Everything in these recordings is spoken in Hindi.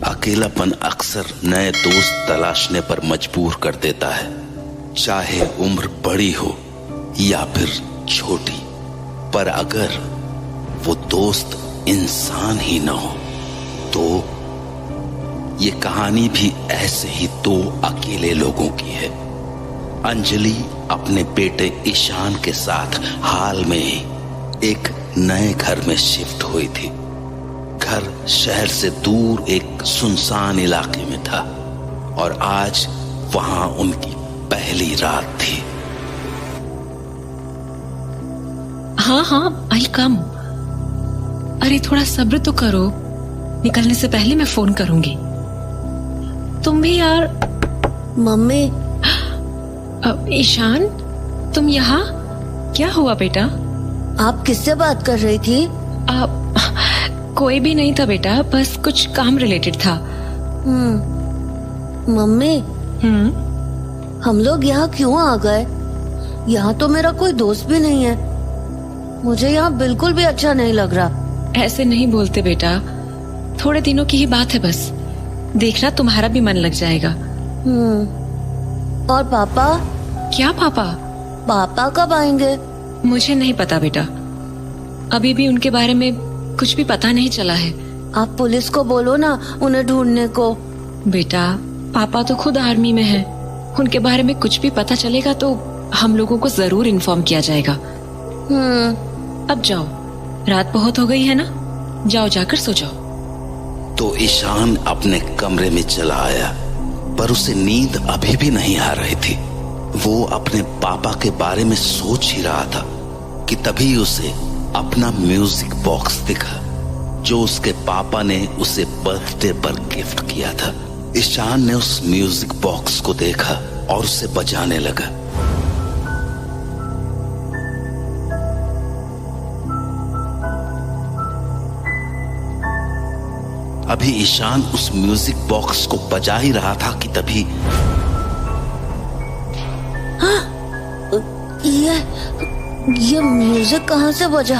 अकेलापन अक्सर नए दोस्त तलाशने पर मजबूर कर देता है, चाहे उम्र बड़ी हो या फिर छोटी। पर अगर वो दोस्त इंसान ही ना हो तो ये कहानी भी ऐसे ही दो अकेले लोगों की है। अंजलि अपने बेटे ईशान के साथ हाल में ही एक नए घर में शिफ्ट हुई थी। घर शहर से दूर एक सुनसान इलाके में था और आज वहां उनकी पहली रात थी। हाँ आई कम। अरे थोड़ा सब्र तो करो, निकलने से पहले मैं फोन करूंगी। तुम भी यार। मम्मी। ईशान, तुम यहाँ? क्या हुआ बेटा? आप किससे बात कर रही थी? कोई भी नहीं था बेटा, बस कुछ काम रिलेटेड था। मम्मी। हम लोग यहाँ क्यों आ गए? यहाँ तो मेरा कोई दोस्त भी नहीं है। मुझे यहाँ बिल्कुल भी अच्छा नहीं लग रहा। ऐसे नहीं बोलते बेटा, थोड़े दिनों की ही बात है बस। देखना तुम्हारा भी मन लग जाएगा। और पापा? क्या पापा? पापा कब आएंगे? मुझे नहीं पता बेटा, अभी भी उनके बारे में कुछ भी पता नहीं चला है। आप पुलिस को बोलो ना उन्हें ढूंढने को। बेटा पापा तो खुद आर्मी में हैं, उनके बारे में कुछ भी पता चलेगा तो हम लोगों को जरूर इन्फॉर्म किया जाएगा। अब जाओ, रात बहुत हो गई है ना, जाओ जाकर सो जाओ। तो ईशान अपने कमरे में चला आया, पर उसे नींद अभी भी नहीं आ रही थी। वो अपने पापा के बारे में सोच ही रहा था कि तभी उसे अपना म्यूजिक बॉक्स दिखा जो उसके पापा ने उसे बर्थडे पर गिफ्ट किया था। ईशान ने उस म्यूजिक बॉक्स को देखा और उसे बजाने लगा। अभी ईशान उस म्यूजिक बॉक्स को बजा ही रहा था कि तभी ये म्यूजिक कहाँ से बजा?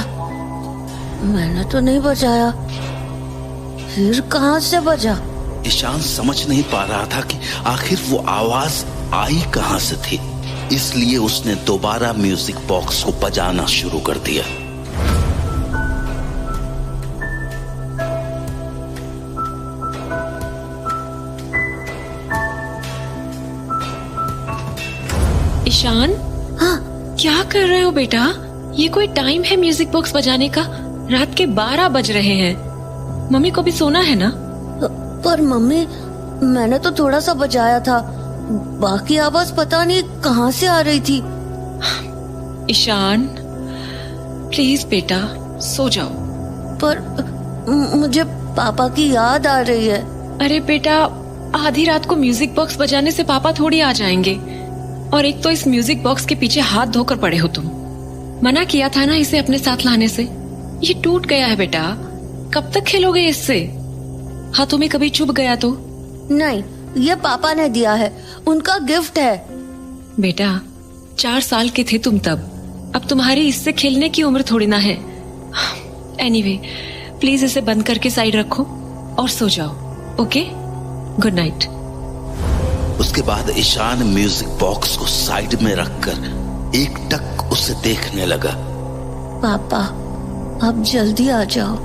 मैंने तो नहीं बजाया, फिर कहाँ से बजा? ईशान समझ नहीं पा रहा था कि आखिर वो आवाज आई कहाँ से थी, इसलिए उसने दोबारा म्यूजिक बॉक्स को बजाना शुरू कर दिया। ईशान, हाँ? क्या कर रहे हो बेटा? ये कोई टाइम है म्यूजिक बॉक्स बजाने का? रात के 12 बज रहे हैं, मम्मी को भी सोना है ना। पर मम्मी, मैंने तो थोड़ा सा बजाया था, बाकी आवाज पता नहीं कहाँ से आ रही थी। ईशान प्लीज बेटा सो जाओ। पर मुझे पापा की याद आ रही है। अरे बेटा, आधी रात को म्यूजिक बॉक्स बजाने से पापा थोड़ी आ जाएंगे। और एक तो इस म्यूजिक बॉक्स के पीछे हाथ धोकर पड़े हो तुम। मना किया था ना इसे अपने साथ लाने से। ये टूट गया है बेटा, कब तक खेलोगे इससे? हाथों में कभी चुभ गया तो? नहीं, ये पापा ने दिया है, उनका गिफ्ट है। बेटा 4 साल के थे तुम तब, अब तुम्हारी इससे खेलने की उम्र थोड़ी ना है। एनीवे, प्लीज इसे बंद करके साइड रखो और सो जाओ। Okay, good night. उसके बाद ईशान म्यूजिक बॉक्स को साइड में रखकर एकटक उसे देखने लगा। पापा अब जल्दी आ जाओ,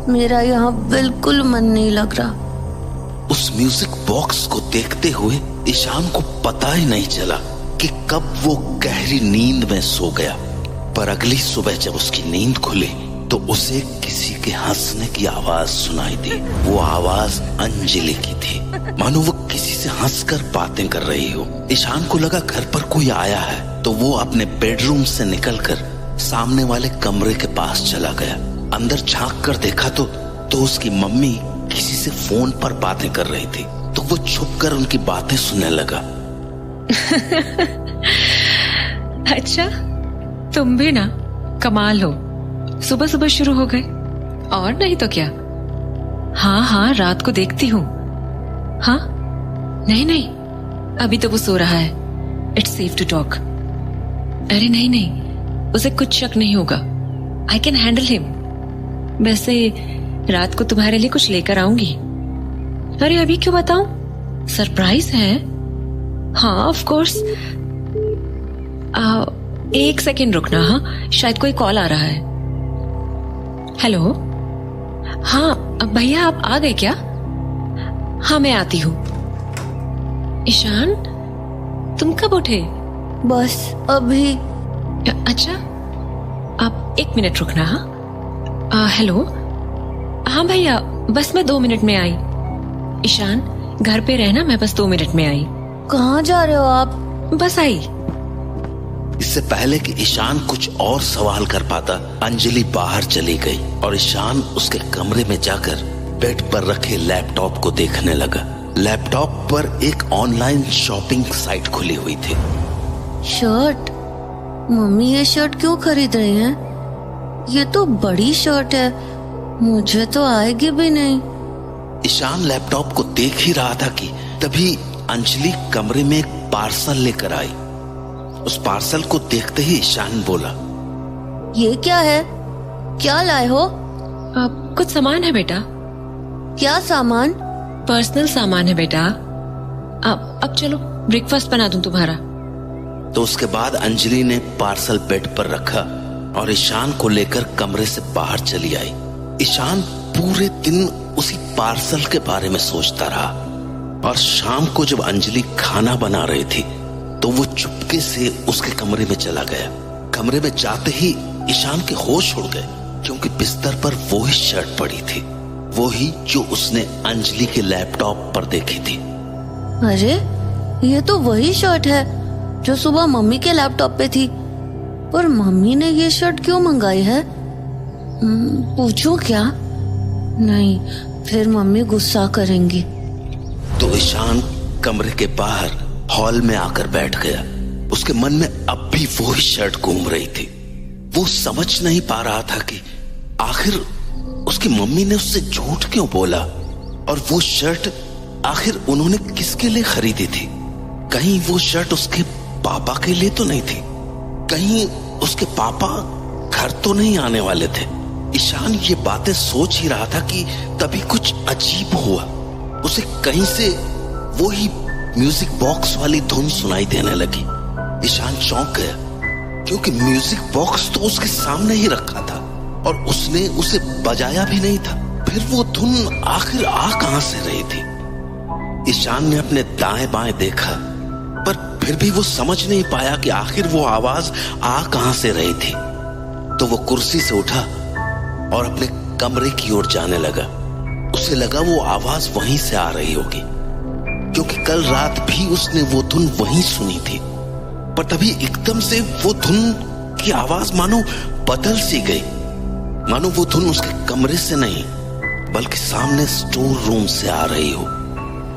मेरा यहाँ बिल्कुल मन नहीं लग रहा। उस म्यूजिक बॉक्स को देखते हुए ईशान को पता ही नहीं चला कि कब वो गहरी नींद में सो गया। पर अगली सुबह जब उसकी नींद खुली तो उसे किसी के हंसने की आवाज सुनाई दी। वो आवाज अंजलि की थी, मानो वो किसी से हंसकर बातें कर रही हो। ईशान को लगा घर पर कोई आया है, तो वो अपने बेडरूम से निकलकर सामने वाले कमरे के पास चला गया। अंदर झांक कर देखा तो उसकी मम्मी किसी से फोन पर बातें कर रही थी। तो वो छुपकर उनकी बातें सुनने लगा। अच्छा, तुम भी ना कमाल हो, सुबह सुबह शुरू हो गए। और नहीं तो क्या। हाँ रात को देखती हूँ। हाँ नहीं, अभी तो वो सो रहा है। It's safe to talk. अरे नहीं, उसे कुछ शक नहीं होगा। I can handle him. वैसे रात को तुम्हारे लिए कुछ लेकर आऊंगी। अरे अभी क्यों बताऊं? सरप्राइज है। हाँ ऑफ कोर्स। एक सेकेंड रुकना। हाँ शायद कोई कॉल आ रहा है। हेलो। हाँ भैया आप आ गए क्या? हाँ मैं आती हूँ। ईशान तुम कब उठे? बस अभी। अच्छा आप 1 मिनट रुकना। हाँ हेलो। हाँ भैया बस मैं 2 मिनट में आई। ईशान घर पे रहना, मैं बस 2 मिनट में आई। कहाँ जा रहे हो आप? बस आई। इससे पहले कि ईशान कुछ और सवाल कर पाता, अंजलि बाहर चली गई और ईशान उसके कमरे में जाकर बेड पर रखे लैपटॉप को देखने लगा। लैपटॉप पर एक ऑनलाइन शॉपिंग साइट खुली हुई थी। शर्ट? मम्मी ये शर्ट क्यों खरीद रही हैं? ये तो बड़ी शर्ट है, मुझे तो आएगी भी नहीं। ईशान लैपटॉप को देख ही रहा था कि तभी अंजलि कमरे में एक पार्सल लेकर आई। उस पार्सल को देखते ही ईशान बोला, ये क्या है? क्या लाए हो? कुछ सामान है बेटा। क्या सामान? पर्सनल सामान है बेटा। अब चलो ब्रेकफास्ट बना दूं तुम्हारा। तो उसके बाद अंजलि ने पार्सल बेड पर रखा और ईशान को लेकर कमरे से बाहर चली आई। ईशान पूरे दिन उसी पार्सल के बारे में सोचता रहा और शाम को जब अंजलि खाना बना रही थी तो वो चुपके से उसके कमरे में चला गया। कमरे में जाते ही ईशान के होश उड़ गए क्योंकि बिस्तर पर वो ही शर्ट पड़ी थी, वो ही जो उसने अंजलि के लैपटॉप पर देखी थी। अरे ये तो वही शर्ट है जो सुबह मम्मी के लैपटॉप पे थी। पर मम्मी ने ये शर्ट क्यों मंगाई है? पूछूं क्या? नहीं, फिर मम्मी गुस्सा करेंगी। तो ईशान कमरे के बाहर हॉल में आकर बैठ गया। उसके मन में अब भी वो ही शर्ट घूम रही थी। वो समझ नहीं पा रहा था कि आखिर उसकी मम्मी ने उससे झूठ क्यों बोला और वो शर्ट आखिर उन्होंने किसके लिए खरीदी थी। कहीं वो शर्ट उसके पापा के लिए तो नहीं थी, कहीं उसके पापा घर तो नहीं आने वाले थे। ईशान ये बातें सोच ही रहा था कि तभी कुछ अजीब हुआ। उसे कहीं से वो ही म्यूजिक बॉक्स वाली धुन सुनाई देने लगी। ईशान चौंक गया क्योंकि म्यूजिक बॉक्स तो उसके सामने ही रखा था और उसने उसे बजाया भी नहीं था। फिर वो धुन आखिर आ कहां से रही थी? ईशान ने अपने दाएं बाएं देखा पर फिर भी वो समझ नहीं पाया कि आखिर वो आवाज आ कहां से रही थी। तो वो कुर्सी से उठा और अपने कमरे की ओर जाने लगा। उसे लगा वो आवाज वहीं से आ रही होगी क्योंकि कल रात भी उसने वो धुन वहीं सुनी थी। पर तभी एकदम से वो धुन की आवाज मानो बदल सी गई, मानो वो धुन उसके कमरे से नहीं बल्कि सामने स्टोर रूम से आ रही हो।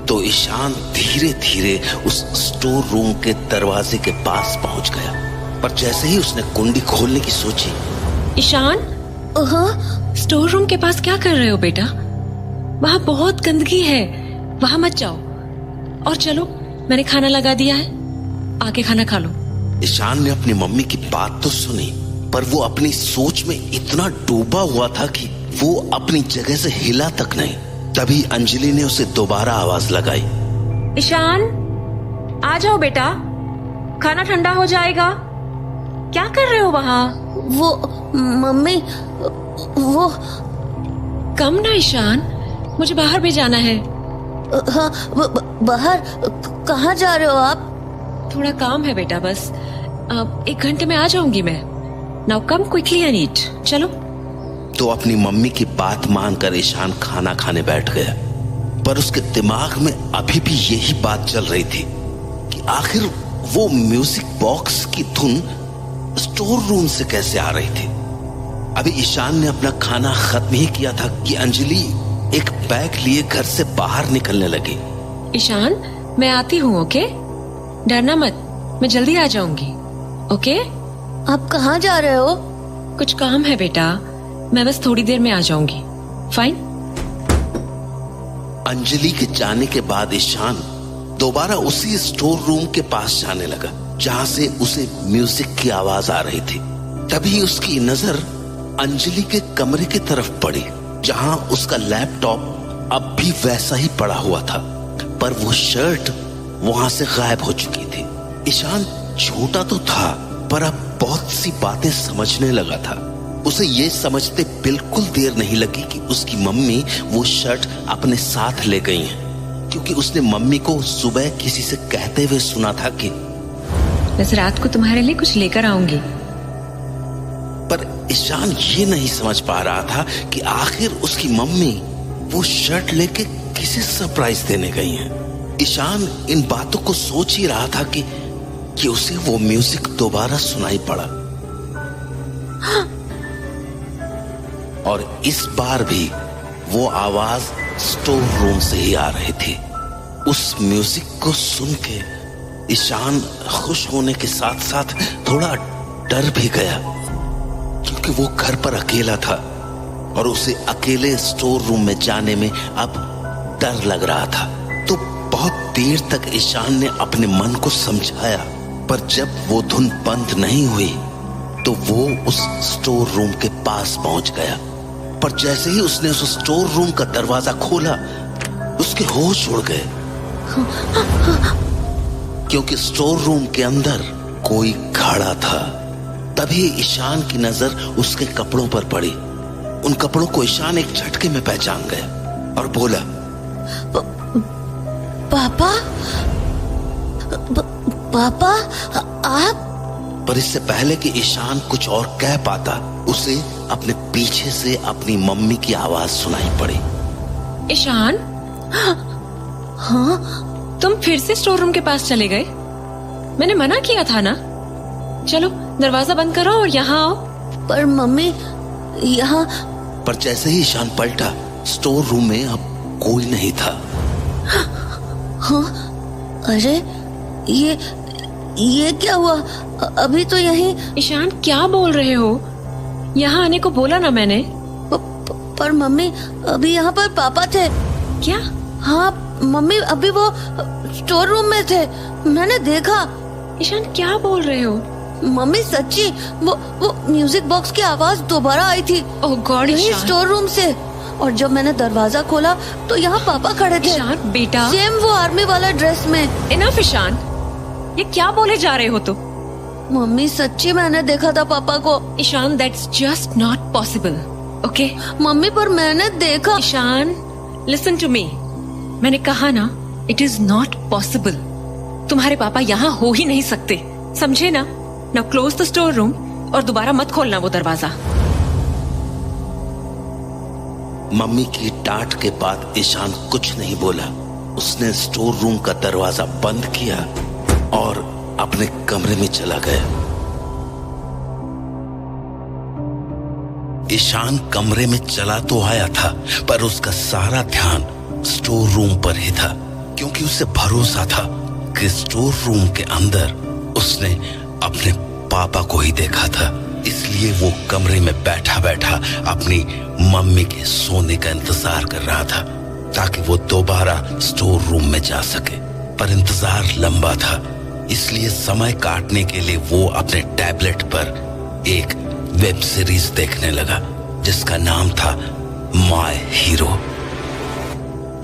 तो ईशान धीरे धीरे उस स्टोर रूम के दरवाजे के पास पहुंच गया, पर जैसे ही उसने कुंडी खोलने की सोची। ईशान, हाँ? स्टोर रूम के पास क्या कर रहे हो बेटा? वहाँ बहुत गंदगी है, वहाँ मत जाओ। और चलो मैंने खाना लगा दिया है, आके खाना खा लो। ईशान ने अपनी मम्मी की बात तो सुनी पर वो अपनी सोच में इतना डूबा हुआ था कि वो अपनी जगह से हिला तक नहीं। तभी अंजलि ने उसे दोबारा आवाज लगाई, ईशान आ जाओ बेटा, खाना ठंडा हो जाएगा। क्या कर रहे हो वहाँ? वो मम्मी, वो कम ना ईशान, मुझे बाहर भी जाना है। हाँ, बाहर कहाँ जा रहे हो आप? थोड़ा काम है बेटा, बस 1 घंटे में आ जाऊंगी मैं। Now come quickly and eat. चलो। तो अपनी मम्मी की बात मानकर ईशान खाना खाने बैठ गया, पर उसके दिमाग में अभी भी यही बात चल रही थी कि आखिर वो म्यूजिक बॉक्स की धुन स्टोर रूम से कैसे आ रही थी। अभी ईशान ने अपना खाना खत्म ही किया था कि अंजलि एक बैग लिए घर से बाहर निकलने लगी। ईशान मैं आती हूँ, ओके? डरना मत, मैं जल्दी आ जाऊंगी, ओके? आप कहाँ जा रहे हो? कुछ काम है बेटा, मैं बस थोड़ी देर में आ जाऊंगी। फाइन। अंजलि के जाने के बाद ईशान दोबारा उसी स्टोर रूम के पास जाने लगा जहां से उसे म्यूजिक की आवाज आ रही थी। तभी उसकी नजर अंजलि के कमरे की तरफ पड़ी जहां उसका लैपटॉप अब भी वैसा ही पड़ा हुआ था, पर वो शर्ट वहां से गायब हो चुकी थी। ईशान छोटा तो था, पर अब बहुत सी बातें समझने लगा था। उसे ये समझते बिल्कुल देर नहीं लगी कि उसकी मम्मी वो शर्ट अपने साथ ले गई हैं, क्योंकि उसने मम्मी को सुबह किसी से कहते हुए सुना था कि बस रात को तुम्हारे लिए कुछ लेकर आऊंगी। पर ईशान ये नहीं समझ पा रहा था कि आखिर उसकी मम्मी वो शर्ट लेके किसे सरप्राइज देने गई हैं। ईशान इन बातों को सोच ही रहा था कि उसे वो म्यूजिक दोबारा सुनाई पड़ा। और इस बार भी वो आवाज स्टोर रूम से ही आ रही थी। उस म्यूजिक को सुन के ईशान खुश होने के साथ साथ थोड़ा डर भी गया, क्योंकि वो घर पर अकेला था और उसे अकेले स्टोर रूम में जाने में अब डर लग रहा था। तो बहुत देर तक ईशान ने अपने मन को समझाया, पर जब वो धुन बंद नहीं हुई तो वो उस स्टोर रूम के पास पहुंच गया। पर जैसे ही उसने उस स्टोर रूम का दरवाजा खोला, उसके होश उड़ गए, क्योंकि स्टोर रूम के अंदर कोई खड़ा था। तभी ईशान की नजर उसके कपड़ों पर पड़ी। उन कपड़ों को ईशान एक झटके में पहचान गया और बोला, पापा? पापा आप? पर इससे पहले कि ईशान कुछ और कह पाता, उसे अपने पीछे से अपनी मम्मी की आवाज सुनाई पड़ी। ईशान? हाँ? तुम फिर से स्टोर रूम के पास चले गए? मैंने मना किया था ना। चलो दरवाजा बंद करो और यहाँ आओ। पर मम्मी यहाँ। पर जैसे ही ईशान पलटा, स्टोर रूम में अब कोई नहीं था। हाँ? अरे ये क्या हुआ? अभी तो यहीं। ईशान क्या बोल रहे हो? यहाँ आने को बोला ना मैंने। पर मम्मी अभी यहाँ पर पापा थे। क्या? हाँ मम्मी, अभी वो स्टोर रूम में थे, मैंने देखा। ईशान क्या बोल रहे हो? मम्मी सच्ची, वो म्यूजिक बॉक्स की आवाज दोबारा आई थी। ओह गॉड ईशान। स्टोर रूम से। और जब मैंने दरवाजा खोला तो यहाँ पापा खड़े थे। ईशान बेटा, सेम वो आर्मी वाला ड्रेस में। इनफ ईशान, ये क्या बोले जा रहे हो तुम? मम्मी सच्ची मैंने देखा था पापा को। Ishan that's just not possible. Okay mummy, पर मैंने देखा। ईशान लिसन टू मी, मैंने कहा ना इट इज नॉट पॉसिबल। तुम्हारे पापा यहाँ हो ही नहीं सकते, समझे ना? Now close the store room और दोबारा मत खोलना वो दरवाजा। मम्मी की डांट के बाद ईशान कुछ नहीं बोला। उसने स्टोर रूम का दरवाजा बंद किया और अपने कमरे में चला गया। ईशान कमरे में चला तो आया था, पर उसका सारा ध्यान स्टोर रूम पर ही था, क्योंकि उसे भरोसा था कि स्टोर रूम के अंदर उसने अपने पापा को ही देखा था। इसलिए वो कमरे में बैठा बैठा अपनी मम्मी के सोने का इंतजार कर रहा था, ताकि वो दोबारा स्टोर रूम में जा सके। पर इंतजार लंबा था, इसलिए समय काटने के लिए वो अपने टैबलेट पर एक वेब सीरीज देखने लगा, जिसका नाम था माय हीरो।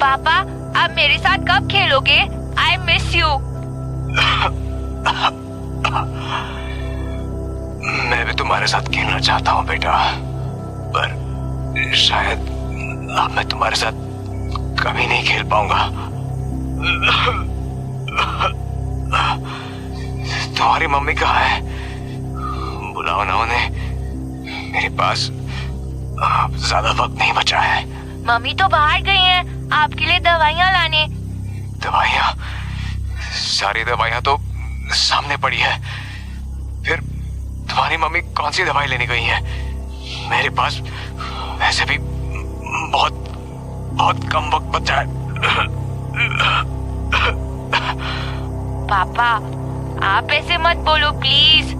पापा आप मेरे साथ कब खेलोगे? I miss you. मैं भी तुम्हारे साथ खेलना चाहता हूँ बेटा, पर शायद अब मैं तुम्हारे साथ कभी नहीं खेल पाऊंगा। तुम्हारी मम्मी कहाँ है? बुलाओ ना उन्हें, मेरे पास अब ज्यादा वक्त नहीं बचा है। मम्मी तो बाहर गई हैं आपके लिए दवाइयाँ लाने। दवाइयाँ? सारी दवाइयाँ तो सामने पड़ी है। फिर तुम्हारी मम्मी कौन सी दवाई लेने गई है? मेरे पास वैसे भी बहुत बहुत कम वक्त बचा है। पापा आप ऐसे मत बोलो प्लीज।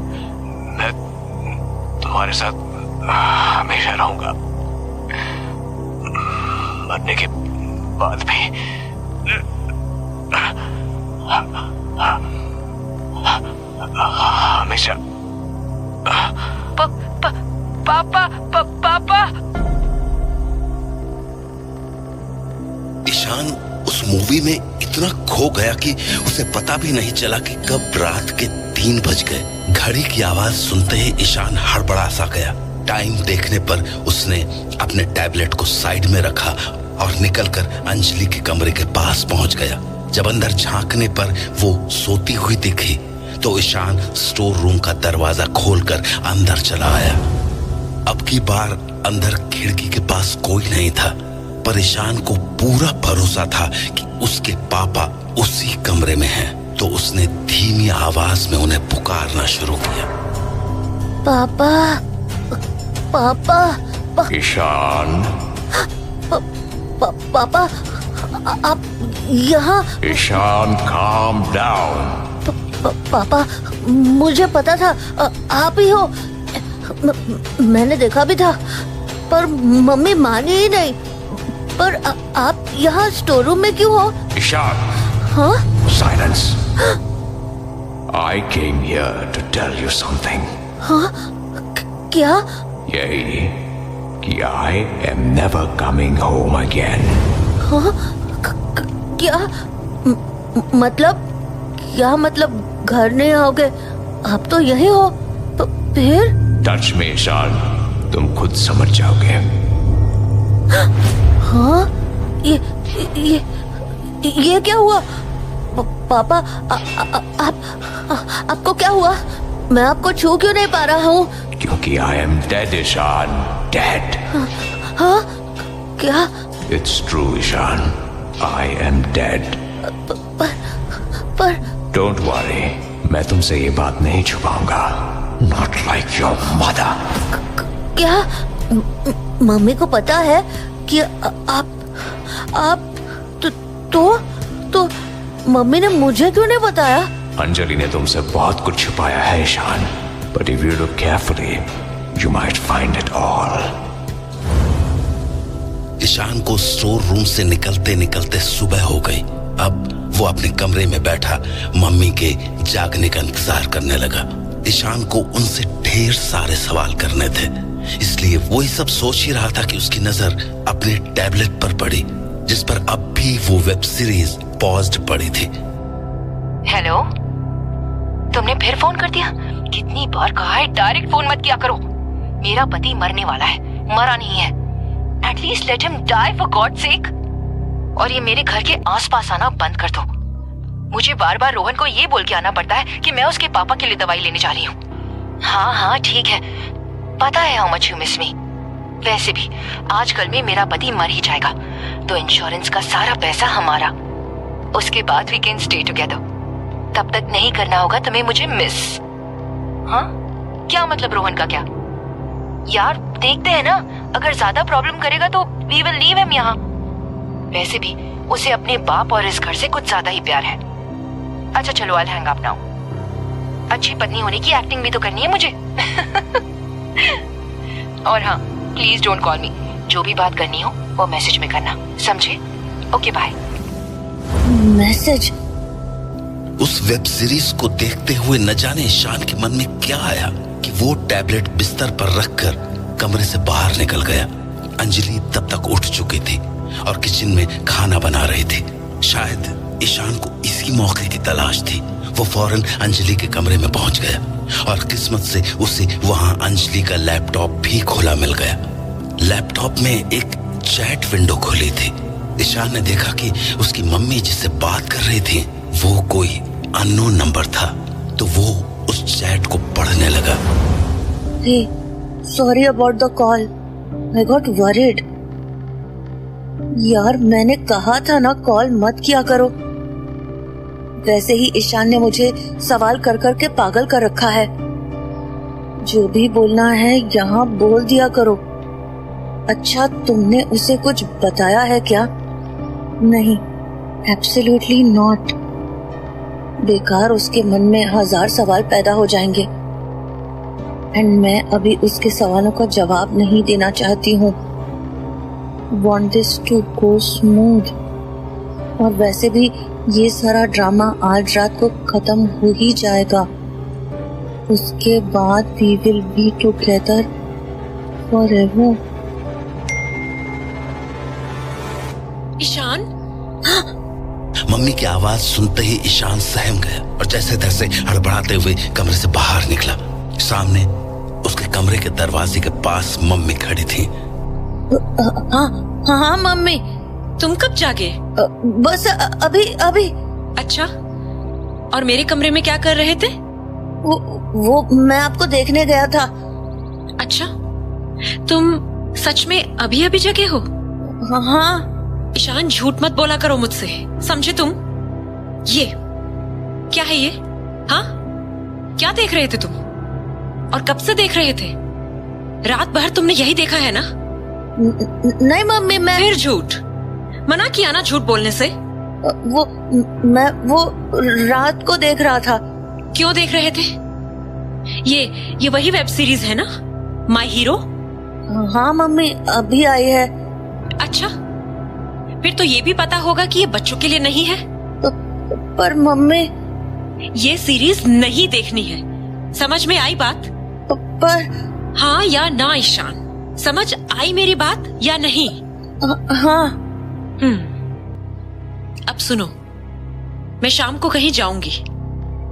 मैं तुम्हारे साथ हमेशा रहूंगा, मरने के बाद भी। हमेशा। पापा पापा ईशान उस मूवी में इतना खो गया कि उसे पता भी नहीं चला कि कब रात के 3 बज गए। घड़ी की आवाज सुनते ही ईशान हड़बड़ा सा गया। टाइम देखने पर उसने अपने टैबलेट को साइड में रखा और निकलकर अंजलि के कमरे के पास पहुंच गया। जब अंदर झांकने पर वो सोती हुई दिखी तो ईशान स्टोर रूम का दरवाजा खोलकर अंदर चला आया। अब की बार अंदर खिड़की के पास कोई नहीं था, पर ईशान को पूरा भरोसा था कि उसके पापा उसी कमरे में हैं। तो उसने धीमी आवाज में उन्हें पुकारना शुरू किया। पापा, पापा, ईशान, पापा, आप यहाँ? Ishan, calm down. पापा, मुझे पता था आप ही हो। मैंने देखा भी था, पर मम्मी मानी ही नहीं। पर आप यहाँ स्टोर रूम में क्यों हो? ईशान, हाँ? Silence. I came here to tell you something. हाँ? क्या? यही कि I am never coming home again. हाँ? क्या? मतलब क्या? मतलब घर नहीं आओगे? आप तो यही हो। फिर? टच में ईशान, तुम खुद समझ जाओगे। हाँ? ये क्या हुआ? पापा, आपको क्या हुआ? मैं आपको छू क्यों नहीं पा रहा हूँ? क्योंकि I am dead, Ishan, dead. हाँ? क्या? It's true, Ishan, I am dead. पर Don't worry, मैं तुमसे ये बात नहीं छुपाऊंगा। Not like your mother. क्या? मम्मी को पता है कि आप तो मम्मी ने मुझे क्यों नहीं बताया? अंजलि ने तुमसे बहुत कुछ छुपाया है Ishan, but if you look carefully, you might find it all. Ishan को स्टोर रूम से निकलते निकलते सुबह हो गई। अब वो अपने कमरे में बैठा मम्मी के जागने का इंतजार करने लगा। ईशान को उनसे ढेर सारे सवाल करने थे, इसलिए वो ये सब सोच ही रहा था कि उसकी नजर अपने टैबलेट पर पड़ी, जिस पर अब भी वो वेब सीरीज पॉज्ड पड़ी थी। हेलो, तुमने फिर फोन कर दिया? कितनी बार कहा है डायरेक्ट फोन मत किया करो। मेरा पति मरने वाला है, मरा नहीं है। At least let him die for God sake. और ये मेरे घर के आसपास आना बंद कर दो। मुझे बार बार रोहन को ये बोल के आना पड़ता है कि मैं उसके पापा के लिए दवाई लेने जा रही हूँ। हाँ ठीक है, पता है हाउ मच यू मिस मी। वैसे भी आजकल में मेरा पति मर ही जाएगा, तो इंश्योरेंस का सारा पैसा हमारा। उसके बाद वी कैन स्टे टुगेदर। तब तक नहीं करना होगा तुम्हें मुझे मिस। हाँ? क्या मतलब रोहन का? क्या यार, देखते हैं ना, अगर ज्यादा प्रॉब्लम करेगा तो वी विल लीव हिम यहाँ। वैसे भी उसे अपने बाप और इस घर से कुछ ज्यादा ही प्यार है। अच्छा चलो, आई हैंग अप नाउ। अच्छी पत्नी होने की एक्टिंग भी तो करनी है मुझे। और हाँ, प्लीज डोंट कॉल मी। जो भी बात करनी हो वो मैसेज में करना, समझे? Okay bye. मैसेज? उस वेब सीरीज को देखते हुए न जाने ईशान के मन में क्या आया कि वो टैबलेट बिस्तर पर रखकर कमरे से बाहर निकल गया। अंजलि तब तक उठ चुकी थी और किचन में खाना बना रही थी। शायद ईशान को इसी मौके की तलाश थी। वो फौरन अंजलि के कमरे में पहुंच गया और किस्मत से उसे वहां अंजलि का लैपटॉप भी खुला मिल गया। लैपटॉप में एक चैट विंडो खुली थी। ईशान ने देखा कि उसकी मम्मी जिससे बात कर रही थी वो कोई अननोन नंबर था, तो वो उस चैट को पढ़ने लगा। Hey, sorry about the call. I got worried. यार, मैंने कहा था ना कॉल मत किया करो। वैसे ही ईशान ने मुझे सवाल कर कर के पागल कर रखा है। जो भी बोलना है यहाँ बोल दिया करो। अच्छा, तुमने उसे कुछ बताया है क्या? नहीं, एब्सोल्युटली नॉट। बेकार उसके मन में 1000 सवाल पैदा हो जाएंगे एंड मैं अभी उसके सवालों का जवाब नहीं देना चाहती हूँ। Want this to go smooth। और वैसे भी ये सारा ड्रामा आज रात को खत्म हो ही जाएगा। उसके बाद we will be together forever। Ishan, mummy की आवाज सुनते ही ईशान सहम गया और जैसे तैसे हड़बड़ाते हुए कमरे से बाहर निकला। सामने उसके कमरे के दरवाजे के पास मम्मी खड़ी थी। हाँ मम्मी। तुम कब जागे? बस अभी। अच्छा, और मेरे कमरे में क्या कर रहे थे? वो मैं आपको देखने गया था। अच्छा, तुम सच में अभी अभी जगे हो? हाँ। ईशान, झूठ मत बोला करो मुझसे, समझे तुम? ये क्या है ये? हाँ, क्या देख रहे थे तुम? और कब से देख रहे थे? रात भर तुमने यही देखा है ना? नहीं मम्मी, मैं फिर झूठ। मना किया ना झूठ बोलने से। मैं रात को देख रहा था। क्यों देख रहे थे? ये वही वेब सीरीज है ना, माय हीरो? हाँ मम्मी, अभी आई है। अच्छा, फिर तो ये भी पता होगा कि ये बच्चों के लिए नहीं है। पर मम्मी, ये सीरीज नहीं देखनी है, समझ में आई बात? पर हाँ या ना ईशान, समझ आई मेरी बात या नहीं? हाँ। अब सुनो, मैं शाम को कहीं जाऊंगी,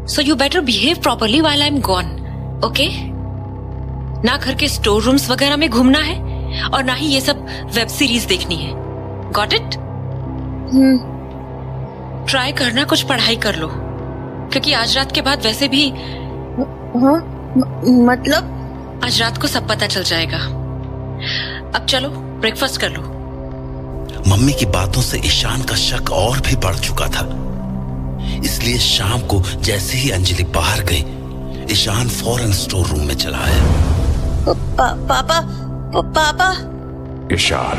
so you better behave properly while I am gone, okay? ना घर के स्टोर रूम्स वगैरह में घूमना है और ना ही ये सब वेब सीरीज देखनी है। Got it? ट्राई करना कुछ पढ़ाई कर लो, क्योंकि आज रात के बाद वैसे भी मतलब आज रात को सब पता चल जाएगा। अब चलो ब्रेकफास्ट कर लो। मम्मी की बातों से ईशान का शक और भी बढ़ चुका था, इसलिए शाम को जैसे ही अंजलि बाहर गई, ईशान फौरन स्टोर रूम में चला आया। पापा। Ishan,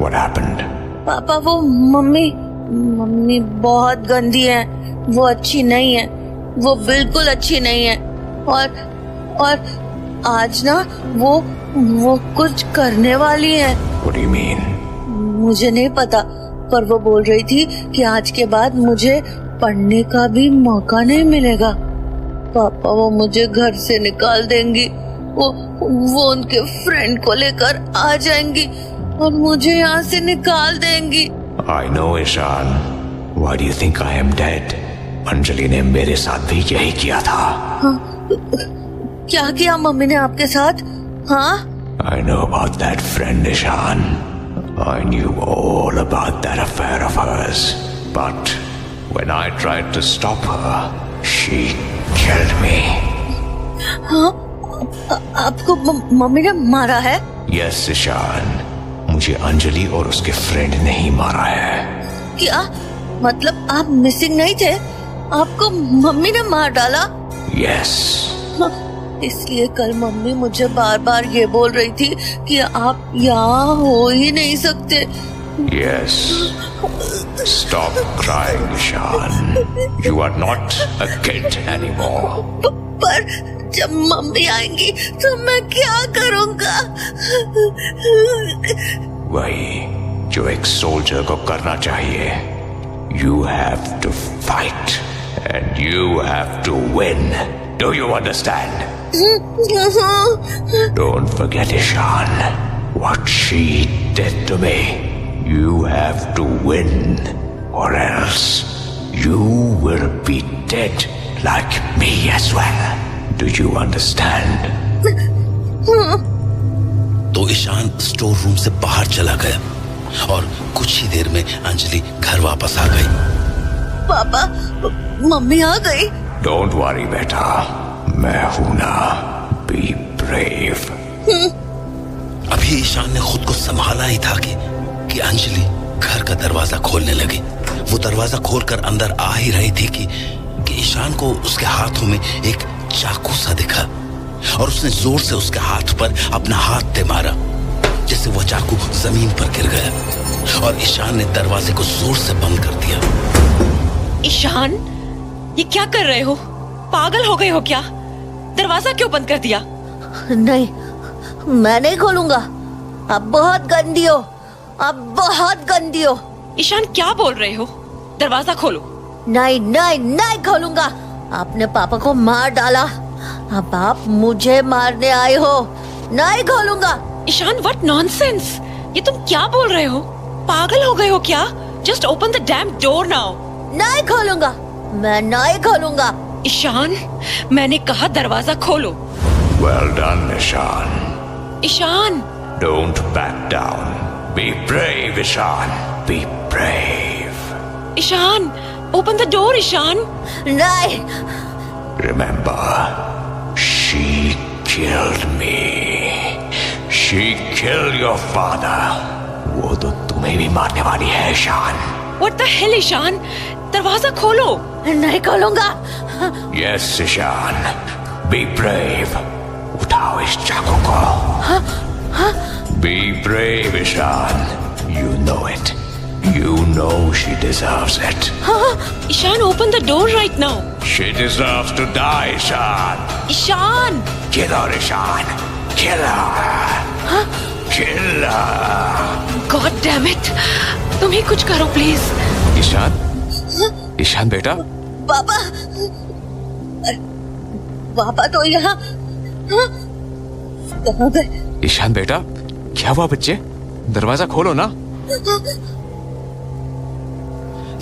what happened? पापा, वो मम्मी बहुत गंदी है, वो अच्छी नहीं है, वो बिल्कुल अच्छी नहीं है। और आज ना वो कुछ करने वाली है। What do you mean? मुझे नहीं पता, पर वो बोल रही थी कि आज के बाद मुझे पढ़ने का भी मौका नहीं मिलेगा। पापा, वो मुझे घर से निकाल देंगी, वो उनके फ्रेंड को लेकर आ जाएंगी और मुझे यहाँ से निकाल देंगी। I know, Ishan. Why do you think I am dead? Anjali ने मेरे साथ भी यही किया था। हाँ, क्या किया मम्मी ने आपके साथ? हाँ? I know about that friend, Ishan. I knew all about that affair of hers. But when I tried to stop her, she killed me. हाँ? आपको मम्मी ने मारा है? Yes, ईशान। मुझे अंजलि और उसके फ्रेंड ने ही मारा है। क्या मतलब आप मिसिंग नहीं थे? आपको मम्मी ने मार डाला? Yes. इसलिए कल मम्मी मुझे बार बार ये बोल रही थी कि आप यहाँ हो ही नहीं सकते। Yes. Stop crying, Ishan. You are not a kid anymore. पर जब मम्मी आएंगी तो मैं क्या करूँगा? वही जो एक सोल्जर को करना चाहिए। You have to fight and you have to win. Do you understand? Don't forget, Ishan, what she did to me. You have to win, or else you will be dead like me as well. Do you understand? तो ईशान स्टोर रूम से बाहर चला गया और कुछ ही देर में अंजलि घर वापस आ गई। पापा, मम्मी आ गई। Don't worry, बेटा, मैं हूं ना। Be brave. अभी ईशान ने खुद को संभाला ही था कि अंजलि घर का दरवाजा खोलने लगी। वो दरवाजा खोलकर अंदर आ ही रही थी कि ईशान को उसके हाथों में एक चाकू सा दिखा और उसने जोर से उसके हाथ पर अपना हाथ दे मारा, जैसे वो चाकू जमीन पर गिर गया और ईशान ने दरवाजे को जोर से बंद कर दिया। ईशान, ये क्या कर रहे हो? पागल हो गए हो क्या? दरवाजा क्यों बंद कर दिया? नहीं, मैं नहीं खोलूंगा। आप बहुत गंदी हो, आप बहुत गंदी हो। ईशान, क्या बोल रहे हो? दरवाजा खोलो। नहीं नहीं नहीं खोलूंगा। आपने पापा को मार डाला, अब आप मुझे मारने आए हो। नहीं खोलूंगा। Ishan, what nonsense! ये तुम क्या बोल रहे हो? पागल हो गए हो क्या? Just open the dam door now. नहीं खोलूंगा, मैं नहीं खोलूंगा। ईशान, मैंने कहा दरवाजा खोलो। Well done, Ishan. Ishan, Don't back down. Be brave, Ishan. Be brave. Ishan, open the door Ishan. नहीं। Remember, she killed me. She killed your father. वो तो तुम्हें भी मारने वाली है, Ishan. What the hell Ishan, दरवाजा खोलो। नहीं खोलूंगा। Yes, Ishan. Be brave. उठाओ इस चाकू को। Be brave, Ishan. You know it. You know she deserves it. Ishan, open the door right now. She deserves to die, Ishan. Ishan, Kill her, Ishan. Kill her. Kill her. God damn it, तुम ही कुछ करो प्लीज। ईशान, ईशान बेटा। पापा, पापा तो यहाँ कहाँ गए? ईशान बेटा, क्या हुआ बच्चे? दरवाजा खोलो ना।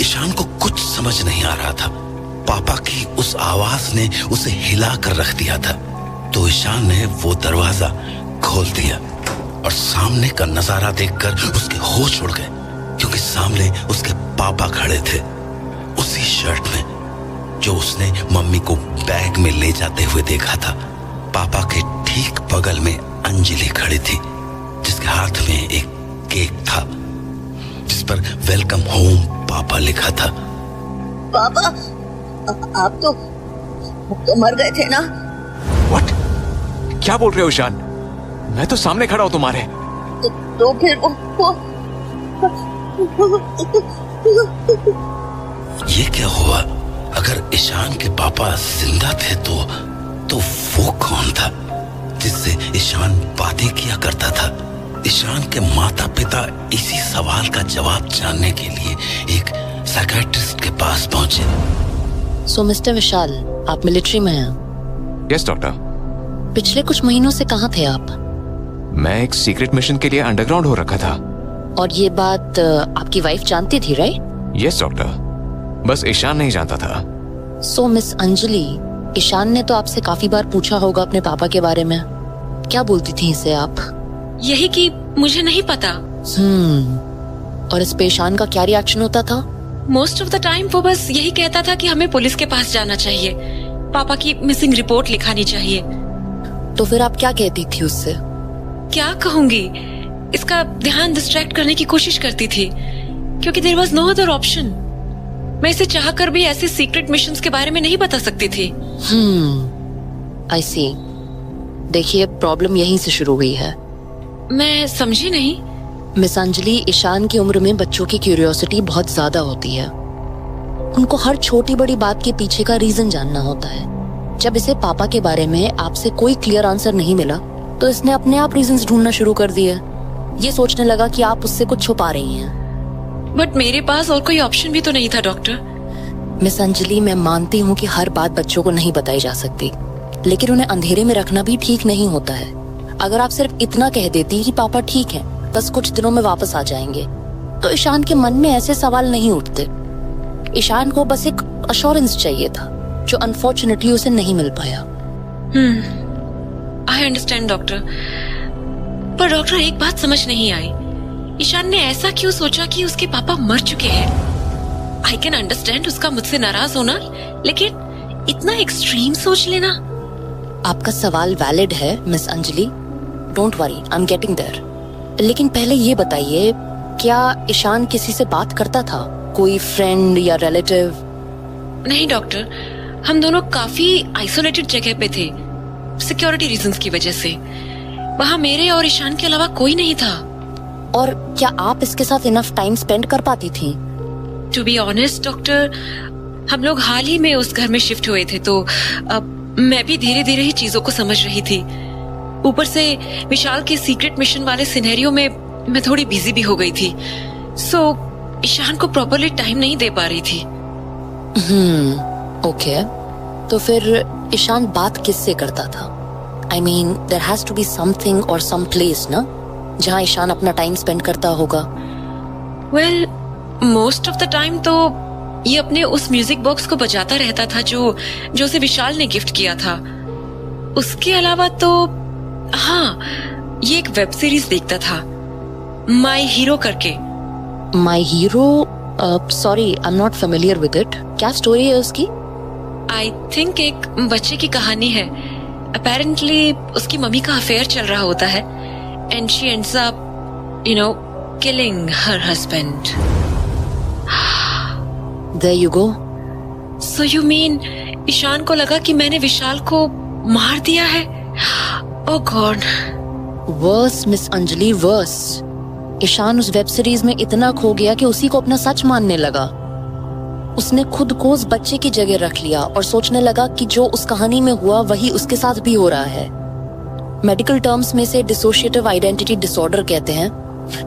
ईशान को कुछ समझ नहीं आ रहा था। पापा की उस आवाज ने उसे हिला कर रख दिया था। तो ईशान ने वो दरवाजा खोल दिया और सामने का नजारा देखकर उसके होश उड़ गए, क्योंकि सामने उसके पापा खड़े थे, उसी शर्ट में जो उसने मम्मी को बैग में ले जाते हुए देखा था। पापा के ठीक बगल में अंजलि खड़ी थी, जिसके हाथ में एक केक था जिस पर वेलकम होम पापा लिखा था। पापा, आप तो मर गए थे ना? What? क्या बोल रहे हो ईशान? मैं तो सामने खड़ा हूं तुम्हारे। तो फिर ये क्या हुआ? अगर ईशान के पापा जिंदा थे तो वो कौन था जिससे ईशान बातें किया करता था? ईशान के माता पिता इसी सवाल का जवाब जानने के लिए एक साइकियाट्रिस्ट के पास पहुंचे। सो मिस्टर विशाल, आप मिलिट्री में हैं? Yes doctor. पिछले कुछ महीनों से कहाँ थे आप? मैं एक सीक्रेट मिशन के लिए अंडरग्राउंड हो रखा था। और ये बात आपकी वाइफ जानती थी, राइट? यस डॉक्टर, बस ईशान नहीं जानता था। सो मिस अंजलि, ईशान ने तो आपसे काफी बार पूछा होगा अपने पापा के बारे में। क्या बोलती थी इसे आप? यही कि मुझे नहीं पता। और इस पे ईशान का क्या रिएक्शन होता था? मोस्ट ऑफ द टाइम वो बस यही कहता था कि हमें पुलिस के पास जाना चाहिए, पापा की मिसिंग रिपोर्ट लिखानी चाहिए। तो फिर आप क्या कहती थी उससे? क्या कहूंगी, इसका ध्यान डिस्ट्रैक्ट करने की कोशिश करती थी, क्योंकि there was no other option. मैं इसे चाहकर भी ऐसे सीक्रेट मिशंस के बारे में नहीं बता सकती थी। आई सी। देखिए, प्रॉब्लम यहीं से शुरू हुई है। मैं समझी नहीं। मिस अंजलि, ईशान की उम्र में बच्चों की क्यूरियोसिटी बहुत ज्यादा होती है। उनको हर छोटी बड़ी बात के पीछे का रीजन जानना होता है। जब इसे पापा के बारे में आपसे कोई क्लियर आंसर नहीं मिला, तो इसने अपने आप रीजंस ढूंढना शुरू कर दिए। ये सोचने लगा कि आप उससे कुछ छुपा रही हैं। बट मेरे पास और कोई ऑप्शन भी तो नहीं था डॉक्टर। मिस अंजलि, मैं मानती हूँ कि हर बात बच्चों को नहीं बताई जा सकती, लेकिन उन्हें अंधेरे में रखना भी ठीक नहीं होता है। अगर आप सिर्फ इतना कह देती कि पापा ठीक हैं, बस कुछ दिनों में वापस आ जाएंगे, तो ईशान के मन में ऐसे सवाल नहीं उठते। ईशान को बस एक अश्योरेंस चाहिए था, जो अनफॉर्चुनेटली उसे नहीं मिल पाया। आई अंडरस्टैंड डॉक्टर, पर डॉक्टर एक बात समझ नहीं आई, ईशान ने ऐसा क्यों सोचा कि उसके पापा मर चुके हैं? आई कैन अंडरस्टैंड उसका मुझसे नाराज होना, लेकिन इतना एक्सट्रीम सोच लेना। आपका सवाल वैलिड है miss Anjali, don't worry, I am getting there. लेकिन पहले ये बताइए, क्या ईशान किसी से बात करता था? कोई फ्रेंड या रिलेटिव? नहीं डॉक्टर, हम दोनों काफी आइसोलेटेड जगह पे थे, सिक्योरिटी रीजंस की वजह से। वहाँ मेरे और ईशान के अलावा कोई नहीं था। और क्या आप इसके साथ इनफ टाइम स्पेंड कर पाती थी? टू बी ऑनेस्ट डॉक्टर, हम लोग हाल ही में उस घर में शिफ्ट हुए थे, तो मैं भी धीरे धीरे ही चीजों को समझ रही थी। ऊपर से विशाल के सीक्रेट मिशन वाले सिनेरियो में मैं थोड़ी बिजी भी हो गई थी, सो ईशान को प्रॉपरली टाइम नहीं दे पा रही थी। ओके, तो फिर ईशान बात किससे करता था? I mean, there has to be something और सम प्लेस ना, जहाँ ईशान अपना टाइम स्पेंड करता होगा। Well, most of the time तो ये अपने उस म्यूजिक बॉक्स को बजाता रहता था जो उसे विशाल ने गिफ्ट किया था। उसके अलावा तो हाँ, ये एक वेब सीरीज देखता था, माई हीरो करके। My hero? Sorry, I am not familiar with it. क्या स्टोरी है उसकी? आई थिंक एक बच्चे की कहानी है। अपेरेंटली उसकी मम्मी का अफेयर चल रहा होता है and she ends up killing her husband. There you go. So you mean Ishan को लगा कि मैंने विशाल को मार दिया है? Oh God. Worse miss Anjali, worse. Ishan उस वेब सीरीज में इतना खो गया कि उसी को अपना सच मानने लगा। उसने खुद को उस बच्चे की जगह रख लिया और सोचने लगा कि जो उस कहानी में हुआ वही उसके साथ भी हो रहा है। मेडिकल टर्म्स में से डिसोशिएटिव आइडेंटिटी डिसऑर्डर कहते हैं,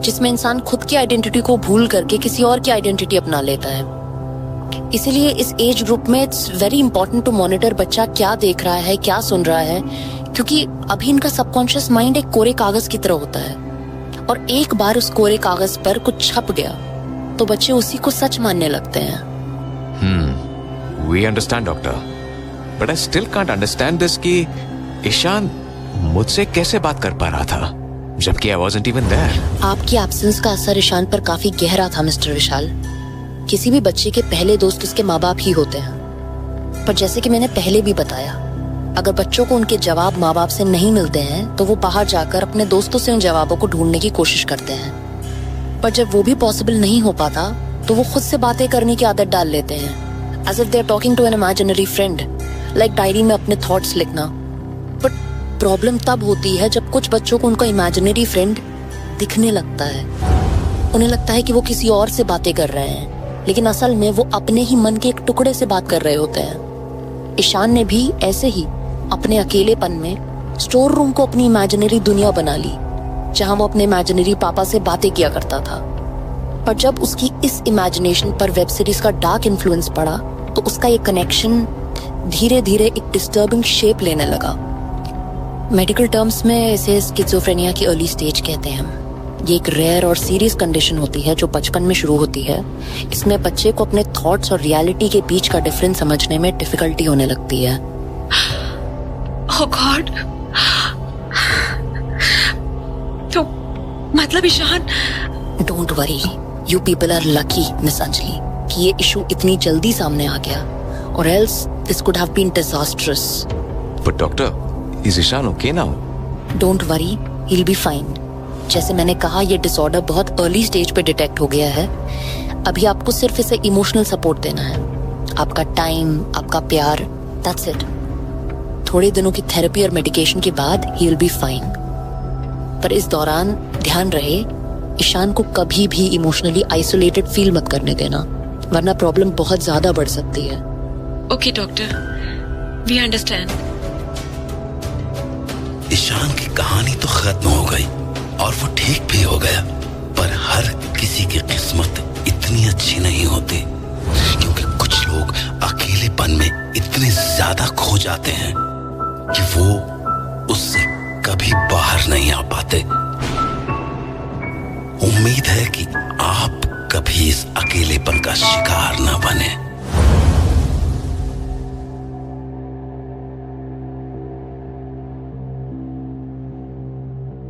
जिसमें इंसान खुद की आइडेंटिटी को भूल करके किसी और की आइडेंटिटी अपना लेता है। इसीलिए इस एज ग्रुप में it's very important to monitor बच्चा क्या देख रहा है, क्या सुन रहा है, क्योंकि अभी इनका सबकॉन्शियस माइंड एक कोरे कागज की तरह होता है और एक बार उस कोरे कागज पर कुछ छप गया तो बच्चे उसी को सच मानने लगते हैं। We understand, doctor. But I still can't understand this कि ईशान मुझसे कैसे बात कर पा रहा था जबकि I wasn't even there. आपकी एब्सेंस का असर ईशान पर काफी गहरा था मिस्टर विशाल। किसी भी बच्चे के पहले दोस्त उसके माँ बाप ही होते हैं, पर जैसे कि मैंने पहले भी बताया, अगर बच्चों को उनके जवाब माँ बाप से नहीं मिलते हैं तो वो बाहर जाकर अपने दोस्तों से उन जवाबों को ढूंढने की कोशिश करते हैं। पर जब वो भी पॉसिबल नहीं हो पाता तो वो खुद से बातें करने की आदत डाल लेते हैं, as if they are talking to an imaginary friend, like diary में अपने थॉट्स लिखना। बट प्रॉब्लम तब होती है जब कुछ बच्चों को उनका इमेजिनरी फ्रेंड दिखने लगता है। उन्हें लगता है कि वो किसी और से बातें कर रहे हैं, लेकिन असल में वो अपने ही मन के एक टुकड़े से बात कर रहे होते हैं। ईशान ने भी ऐसे ही अपने अकेलेपन में स्टोर रूम को अपनी इमेजिनरी दुनिया बना ली, जहां वो अपने इमेजिनरी पापा से बातें किया करता था। पर जब उसकी इस इमेजिनेशन पर वेब सीरीज का डार्क इन्फ्लुएंस पड़ा तो उसका ये कनेक्शन धीरे धीरे एक डिस्टर्बिंग शेप लेने लगा। मेडिकल टर्म्स में इसे स्किज़ोफ्रेनिया की अर्ली स्टेज कहते हैं। ये एक रेयर और सीरियस कंडीशन होती है जो बचपन में शुरू होती है। इसमें बच्चे को अपने थॉट्स और रियलिटी के बीच का डिफरेंस समझने में डिफिकल्टी होने लगती है। Oh God. तो मतलब Ishan? Don't worry, you people are lucky miss Anjali कि ये इशू इतनी जल्दी सामने आ गया, और else this could have been disastrous. But doctor, is Ishan okay now? Don't worry, he will be fine. जैसे मैंने कहा, ये डिसऑर्डर बहुत अर्ली स्टेज पे डिटेक्ट हो गया है। अभी आपको सिर्फ इसे इमोशनल सपोर्ट देना है, आपका टाइम, आपका प्यार, दैट्स इट। थोड़े दिनों की थेरेपी और मेडिकेशन के बाद ही विल बी फाइन। पर इस दौरान ध्यान रहे, ईशान को कभी भी इमोशनली आइसोलेटेड फील मत करने देना, वरना प्रॉब्लम बहुत ज्यादा बढ़ सकती है। Okay doctor, we understand. Ishan की कहानी तो खत्म हो गई और वो ठीक भी हो गया, पर हर किसी की किस्मत इतनी अच्छी नहीं होती, क्योंकि कुछ लोग अकेलेपन में इतने ज्यादा खो जाते हैं कि वो उससे कभी बाहर नहीं आ पाते। उम्मीद है कि आप कभी इस अकेलेपन का शिकार न बने।